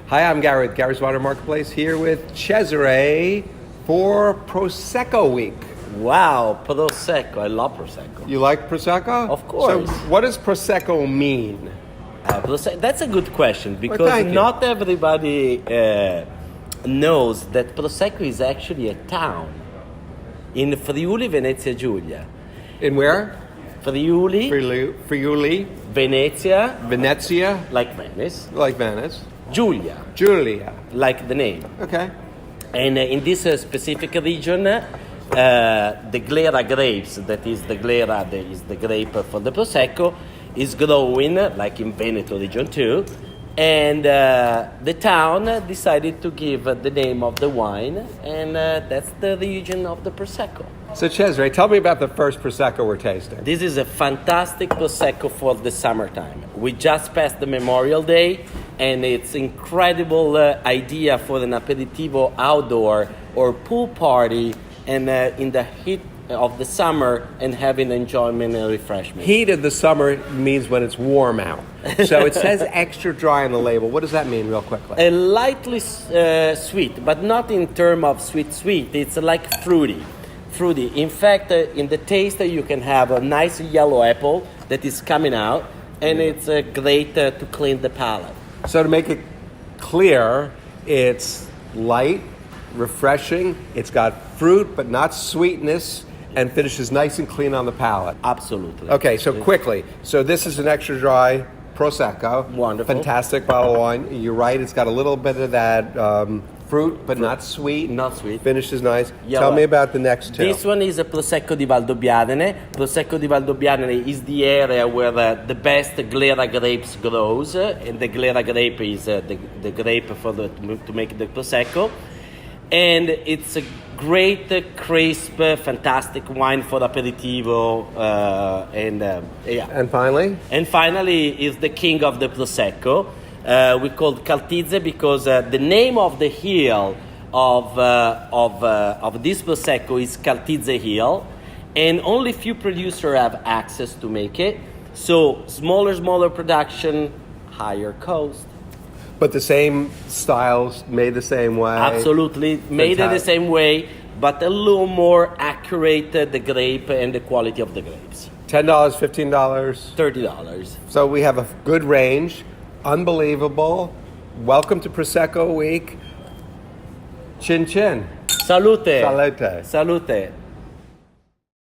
Hi, I'm Gary with Gary's Water Marketplace here with Cesare for Prosecco Week. Wow, Prosecco. I love Prosecco. You like Prosecco? Of course. So what does Prosecco mean? That's a good question because not everybody knows that Prosecco is actually a town in Friuli, Venezia Giulia. In where? Friuli, Venezia, like Venice. Like Venice. Giulia, like the name. Okay. And in this specific region, the glera grapes, that is the glera, that is the grape for the Prosecco, is growing, like in Veneto region too. And the town decided to give the name of the wine, and that's the region of the Prosecco. So Cesare, tell me about the first Prosecco we're tasting. This is a fantastic Prosecco for the summertime. We just passed the Memorial Day, and it's incredible idea for an aperitivo outdoor or pool party, and in the heat of the summer and having enjoyment and refreshment. Heat of the summer means when it's warm out. So it says extra dry on the label. What does that mean real quickly? A lightly sweet, but not in terms of sweet. It's like fruity. In fact, in the taste, you can have a nice yellow apple that is coming out, and it's great to clean the palate. So to make it clear, it's light, refreshing, it's got fruit but not sweetness, and finishes nice and clean on the palate. Absolutely. Okay, so quickly. So this is an extra dry Prosecco. Wonderful. Fantastic bottle of wine. You're right, it's got a little bit of that fruit, but not sweet. Not sweet. Finishes nice. Yeah, Tell me about the next two. This one is a Prosecco di Valdobbiadene. Prosecco di Valdobbiadene is the area where the best glera grapes grows, and the glera grape is the grape to make the Prosecco. And it's a great, crisp, fantastic wine for aperitivo. And finally? And finally is the king of the Prosecco. We called Caltizze because the name of the hill of this Prosecco is Caltizze Hill, and only few producers have access to make it. So smaller production, higher cost. But the same styles, made the same way. Absolutely, made in the same way, but a little more accurate, the grape and the quality of the grapes. $10, $15? $30. So we have a good range. Unbelievable. Welcome to Prosecco Week. Chin chin. Salute. Salute. Salute.